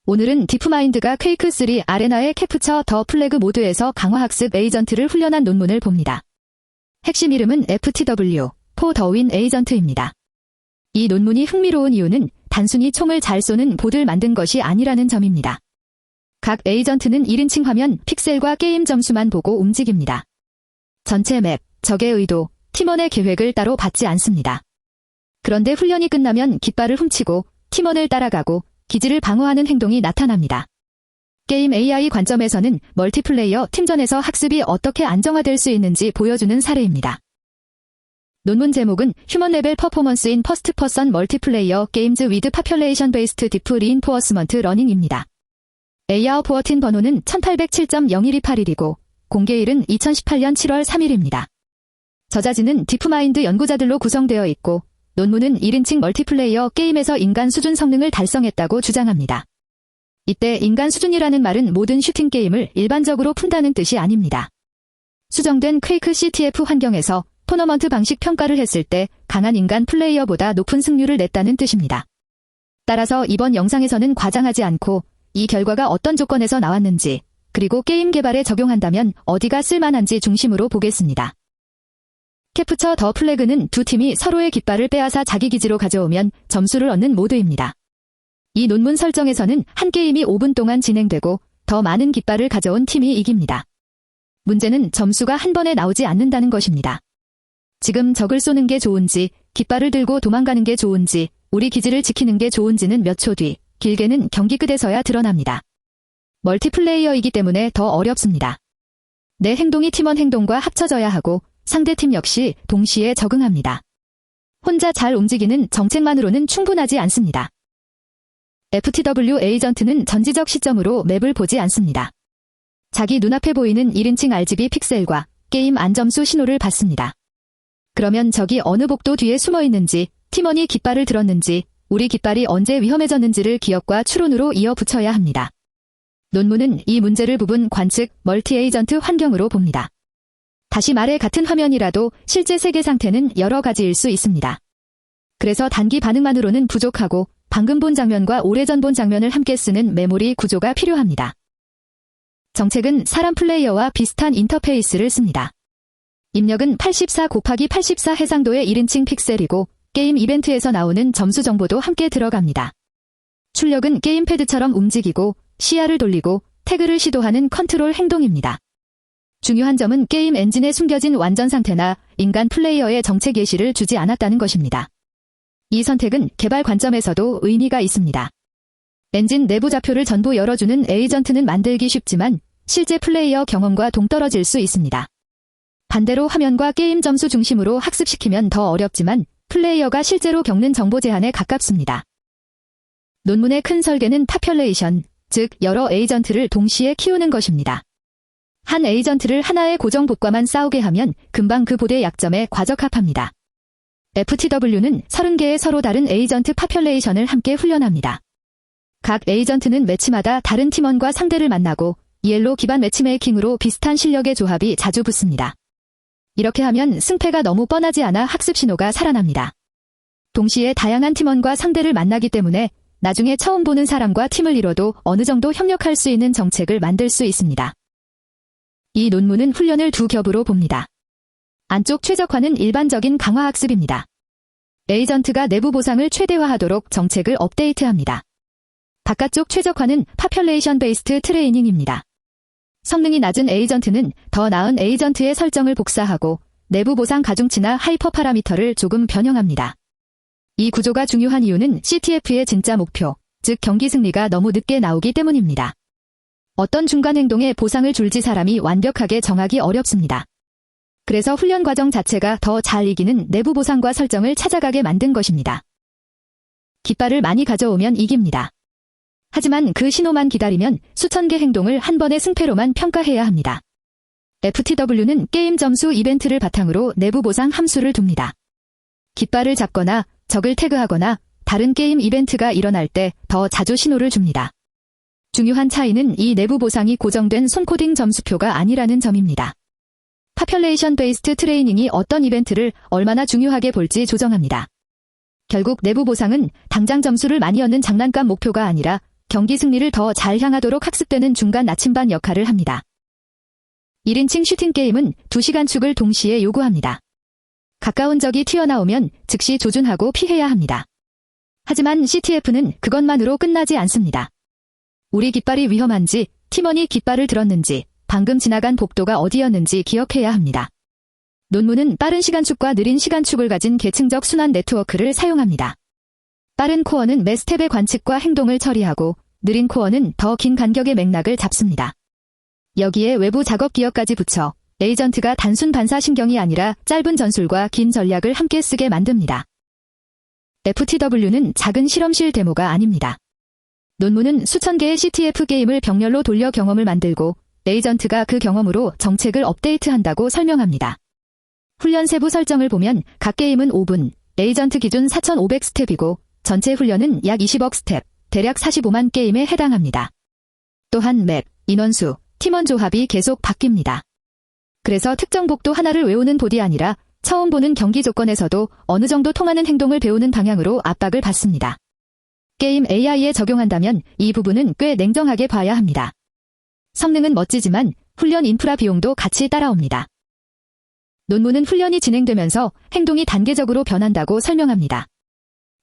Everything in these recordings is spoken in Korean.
오늘은 디프마인드가 퀘이크3 아레나의 캡처 더 플래그 모드에서 강화학습 에이전트를 훈련한 논문을 봅니다. 핵심 이름은 FTW, 포 더 윈 에이전트입니다. 이 논문이 흥미로운 이유는 단순히 총을 잘 쏘는 봇을 만든 것이 아니라는 점입니다. 각 에이전트는 1인칭 화면, 픽셀과 게임 점수만 보고 움직입니다. 전체 맵, 적의 의도, 팀원의 계획을 따로 받지 않습니다. 그런데 훈련이 끝나면 깃발을 훔치고 팀원을 따라가고 기지를 방어하는 행동이 나타납니다. 게임 AI 관점에서는 멀티플레이어 팀전에서 학습이 어떻게 안정화될 수 있는지 보여주는 사례입니다. 논문 제목은 휴먼 레벨 퍼포먼스 인 퍼스트 퍼선 멀티플레이어 게임즈 위드 파퓰레이션 베이스트 디프 리인포어스먼트 러닝입니다. AR14 번호는 1807.01281이고 공개일은 2018년 7월 3일입니다. 저자진은 디프마인드 연구자들로 구성되어 있고 논문은 1인칭 멀티플레이어 게임에서 인간 수준 성능을 달성했다고 주장합니다. 이때 인간 수준이라는 말은 모든 슈팅 게임을 일반적으로 푼다는 뜻이 아닙니다. 수정된 퀘이크 CTF 환경에서 토너먼트 방식 평가를 했을 때 강한 인간 플레이어보다 높은 승률을 냈다는 뜻입니다. 따라서 이번 영상에서는 과장하지 않고 이 결과가 어떤 조건에서 나왔는지, 그리고 게임 개발에 적용한다면 어디가 쓸만한지 중심으로 보겠습니다. 캡처 더 플래그는 두 팀이 서로의 깃발을 빼앗아 자기 기지로 가져오면 점수를 얻는 모드입니다. 이 논문 설정에서는 한 게임이 5분 동안 진행되고 더 많은 깃발을 가져온 팀이 이깁니다. 문제는 점수가 한 번에 나오지 않는다는 것입니다. 지금 적을 쏘는 게 좋은지, 깃발을 들고 도망가는 게 좋은지, 우리 기지를 지키는 게 좋은지는 몇 초 뒤, 길게는 경기 끝에서야 드러납니다. 멀티플레이어이기 때문에 더 어렵습니다. 내 행동이 팀원 행동과 합쳐져야 하고 상대팀 역시 동시에 적응합니다. 혼자 잘 움직이는 정책만으로는 충분하지 않습니다. FTW 에이전트는 전지적 시점으로 맵을 보지 않습니다. 자기 눈앞에 보이는 1인칭 RGB 픽셀과 게임 안점수 신호를 받습니다. 그러면 적이 어느 복도 뒤에 숨어 있는지, 팀원이 깃발을 들었는지, 우리 깃발이 언제 위험해졌는지를 기억과 추론으로 이어 붙여야 합니다. 논문은 이 문제를 부분 관측 멀티 에이전트 환경으로 봅니다. 다시 말해 같은 화면이라도 실제 세계 상태는 여러 가지일 수 있습니다. 그래서 단기 반응만으로는 부족하고 방금 본 장면과 오래전 본 장면을 함께 쓰는 메모리 구조가 필요합니다. 정책은 사람 플레이어와 비슷한 인터페이스를 씁니다. 입력은 84/84 해상도의 1인칭 픽셀이고 게임 이벤트에서 나오는 점수 정보도 함께 들어갑니다. 출력은 게임패드처럼 움직이고 시야를 돌리고 태그를 시도하는 컨트롤 행동입니다. 중요한 점은 게임 엔진에 숨겨진 완전 상태나 인간 플레이어의 정책 예시를 주지 않았다는 것입니다. 이 선택은 개발 관점에서도 의미가 있습니다. 엔진 내부 좌표를 전부 열어주는 에이전트는 만들기 쉽지만 실제 플레이어 경험과 동떨어질 수 있습니다. 반대로 화면과 게임 점수 중심으로 학습시키면 더 어렵지만 플레이어가 실제로 겪는 정보 제한에 가깝습니다. 논문의 큰 설계는 파퓰레이션, 즉 여러 에이전트를 동시에 키우는 것입니다. 한 에이전트를 하나의 고정 봇과만 싸우게 하면 금방 그 봇의 약점에 과적합합니다. FTW는 30개의 서로 다른 에이전트 파퓰레이션을 함께 훈련합니다. 각 에이전트는 매치마다 다른 팀원과 상대를 만나고 이엘로 기반 매치메이킹으로 비슷한 실력의 조합이 자주 붙습니다. 이렇게 하면 승패가 너무 뻔하지 않아 학습 신호가 살아납니다. 동시에 다양한 팀원과 상대를 만나기 때문에 나중에 처음 보는 사람과 팀을 이뤄도 어느 정도 협력할 수 있는 정책을 만들 수 있습니다. 이 논문은 훈련을 두 겹으로 봅니다. 안쪽 최적화는 일반적인 강화학습입니다. 에이전트가 내부 보상을 최대화하도록 정책을 업데이트합니다. 바깥쪽 최적화는 파퓰레이션 베이스트 트레이닝입니다. 성능이 낮은 에이전트는 더 나은 에이전트의 설정을 복사하고 내부 보상 가중치나 하이퍼 파라미터를 조금 변형합니다. 이 구조가 중요한 이유는 CTF의 진짜 목표, 즉 경기 승리가 너무 늦게 나오기 때문입니다. 어떤 중간 행동에 보상을 줄지 사람이 완벽하게 정하기 어렵습니다. 그래서 훈련 과정 자체가 더 잘 이기는 내부 보상과 설정을 찾아가게 만든 것입니다. 깃발을 많이 가져오면 이깁니다. 하지만 그 신호만 기다리면 수천 개 행동을 한 번의 승패로만 평가해야 합니다. FTW는 게임 점수 이벤트를 바탕으로 내부 보상 함수를 둡니다. 깃발을 잡거나 적을 태그하거나 다른 게임 이벤트가 일어날 때 더 자주 신호를 줍니다. 중요한 차이는 이 내부 보상이 고정된 손코딩 점수표가 아니라는 점입니다. 파퓰레이션 베이스트 트레이닝이 어떤 이벤트를 얼마나 중요하게 볼지 조정합니다. 결국 내부 보상은 당장 점수를 많이 얻는 장난감 목표가 아니라 경기 승리를 더 잘 향하도록 학습되는 중간 나침반 역할을 합니다. 1인칭 슈팅 게임은 2시간 축을 동시에 요구합니다. 가까운 적이 튀어나오면 즉시 조준하고 피해야 합니다. 하지만 CTF는 그것만으로 끝나지 않습니다. 우리 깃발이 위험한지, 팀원이 깃발을 들었는지, 방금 지나간 복도가 어디였는지 기억해야 합니다. 논문은 빠른 시간축과 느린 시간축을 가진 계층적 순환 네트워크를 사용합니다. 빠른 코어는 매 스텝의 관측과 행동을 처리하고, 느린 코어는 더 긴 간격의 맥락을 잡습니다. 여기에 외부 작업 기억까지 붙여 에이전트가 단순 반사신경이 아니라 짧은 전술과 긴 전략을 함께 쓰게 만듭니다. FTW는 작은 실험실 데모가 아닙니다. 논문은 수천 개의 CTF 게임을 병렬로 돌려 경험을 만들고 에이전트가 그 경험으로 정책을 업데이트한다고 설명합니다. 훈련 세부 설정을 보면 각 게임은 5분, 에이전트 기준 4,500스텝이고 전체 훈련은 약 20억 스텝, 대략 45만 게임에 해당합니다. 또한 맵, 인원수, 팀원 조합이 계속 바뀝니다. 그래서 특정 복도 하나를 외우는 보디 아니라 처음 보는 경기 조건에서도 어느 정도 통하는 행동을 배우는 방향으로 압박을 받습니다. 게임 AI에 적용한다면 이 부분은 꽤 냉정하게 봐야 합니다. 성능은 멋지지만 훈련 인프라 비용도 같이 따라옵니다. 논문은 훈련이 진행되면서 행동이 단계적으로 변한다고 설명합니다.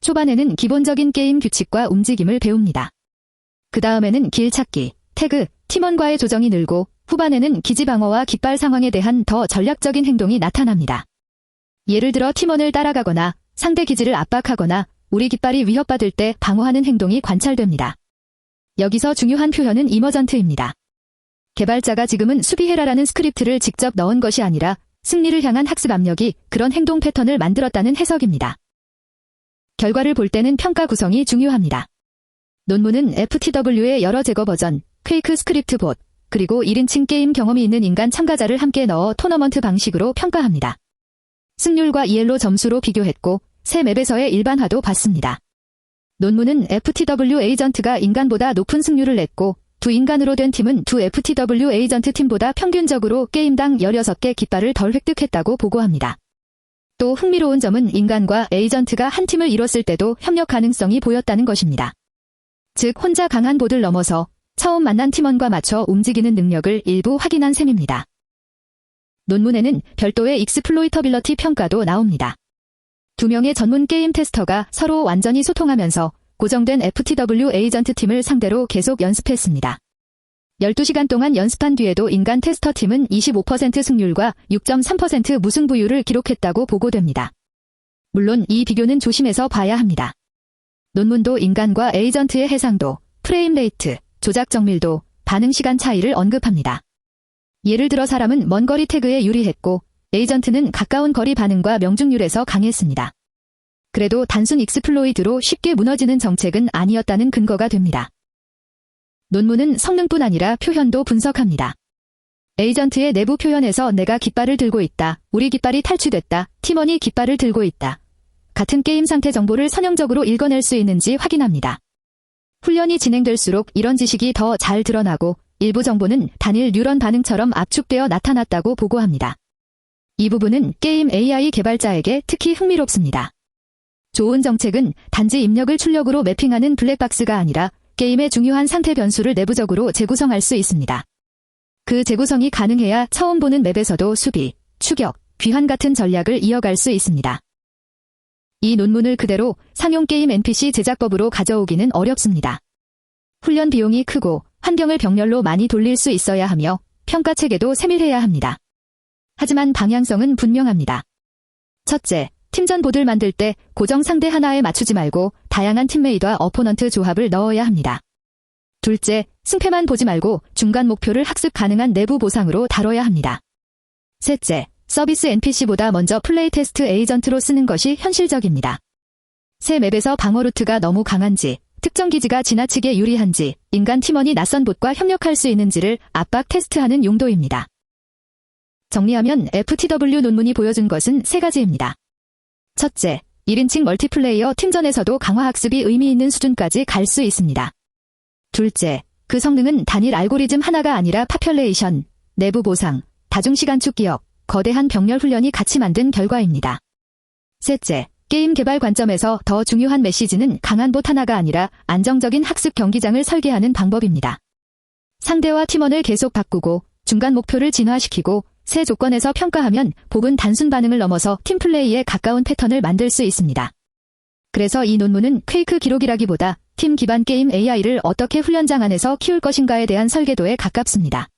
초반에는 기본적인 게임 규칙과 움직임을 배웁니다. 그 다음에는 길 찾기, 태그, 팀원과의 조정이 늘고 후반에는 기지 방어와 깃발 상황에 대한 더 전략적인 행동이 나타납니다. 예를 들어 팀원을 따라가거나 상대 기지를 압박하거나 우리 깃발이 위협받을 때 방어하는 행동이 관찰됩니다. 여기서 중요한 표현은 이머전트입니다. 개발자가 지금은 수비해라라는 스크립트를 직접 넣은 것이 아니라 승리를 향한 학습 압력이 그런 행동 패턴을 만들었다는 해석입니다. 결과를 볼 때는 평가 구성이 중요합니다. 논문은 FTW의 여러 제거 버전, 퀘이크 스크립트 봇, 그리고 1인칭 게임 경험이 있는 인간 참가자를 함께 넣어 토너먼트 방식으로 평가합니다. 승률과 ELO 점수로 비교했고 새 맵에서의 일반화도 봤습니다. 논문은 FTW 에이전트가 인간보다 높은 승률을 냈고 두 인간으로 된 팀은 두 FTW 에이전트 팀보다 평균적으로 게임당 16개 깃발을 덜 획득했다고 보고합니다. 또 흥미로운 점은 인간과 에이전트가 한 팀을 이뤘을 때도 협력 가능성이 보였다는 것입니다. 즉 혼자 강한 보드를 넘어서 처음 만난 팀원과 맞춰 움직이는 능력을 일부 확인한 셈입니다. 논문에는 별도의 익스플로이터빌러티 평가도 나옵니다. 2명의 전문 게임 테스터가 서로 완전히 소통하면서 고정된 FTW 에이전트 팀을 상대로 계속 연습했습니다. 12시간 동안 연습한 뒤에도 인간 테스터 팀은 25% 승률과 6.3% 무승부율을 기록했다고 보고됩니다. 물론 이 비교는 조심해서 봐야 합니다. 논문도 인간과 에이전트의 해상도, 프레임 레이트, 조작 정밀도, 반응 시간 차이를 언급합니다. 예를 들어 사람은 먼 거리 태그에 유리했고 에이전트는 가까운 거리 반응과 명중률에서 강했습니다. 그래도 단순 익스플로이드로 쉽게 무너지는 정책은 아니었다는 근거가 됩니다. 논문은 성능뿐 아니라 표현도 분석합니다. 에이전트의 내부 표현에서 내가 깃발을 들고 있다, 우리 깃발이 탈취됐다, 팀원이 깃발을 들고 있다. 같은 게임 상태 정보를 선형적으로 읽어낼 수 있는지 확인합니다. 훈련이 진행될수록 이런 지식이 더 잘 드러나고 일부 정보는 단일 뉴런 반응처럼 압축되어 나타났다고 보고합니다. 이 부분은 게임 AI 개발자에게 특히 흥미롭습니다. 좋은 정책은 단지 입력을 출력으로 매핑하는 블랙박스가 아니라 게임의 중요한 상태 변수를 내부적으로 재구성할 수 있습니다. 그 재구성이 가능해야 처음 보는 맵에서도 수비, 추격, 귀환 같은 전략을 이어갈 수 있습니다. 이 논문을 그대로 상용 게임 NPC 제작법으로 가져오기는 어렵습니다. 훈련 비용이 크고 환경을 병렬로 많이 돌릴 수 있어야 하며 평가 체계도 세밀해야 합니다. 하지만 방향성은 분명합니다. 첫째, 팀전 보드를 만들 때 고정 상대 하나에 맞추지 말고 다양한 팀메이트와 어포넌트 조합을 넣어야 합니다. 둘째, 승패만 보지 말고 중간 목표를 학습 가능한 내부 보상으로 다뤄야 합니다. 셋째, 서비스 NPC보다 먼저 플레이 테스트 에이전트로 쓰는 것이 현실적입니다. 새 맵에서 방어 루트가 너무 강한지, 특정 기지가 지나치게 유리한지, 인간 팀원이 낯선 봇과 협력할 수 있는지를 압박 테스트하는 용도입니다. 정리하면 FTW 논문이 보여준 것은 세 가지입니다. 첫째, 1인칭 멀티플레이어 팀전에서도 강화학습이 의미 있는 수준까지 갈 수 있습니다. 둘째, 그 성능은 단일 알고리즘 하나가 아니라 파퓰레이션, 내부 보상, 다중시간축 기억, 거대한 병렬 훈련이 같이 만든 결과입니다. 셋째, 게임 개발 관점에서 더 중요한 메시지는 강한 봇 하나가 아니라 안정적인 학습 경기장을 설계하는 방법입니다. 상대와 팀원을 계속 바꾸고 중간 목표를 진화시키고 새 조건에서 평가하면 복은 단순 반응을 넘어서 팀플레이에 가까운 패턴을 만들 수 있습니다. 그래서 이 논문은 퀘이크 기록이라기보다 팀 기반 게임 AI를 어떻게 훈련장 안에서 키울 것인가에 대한 설계도에 가깝습니다.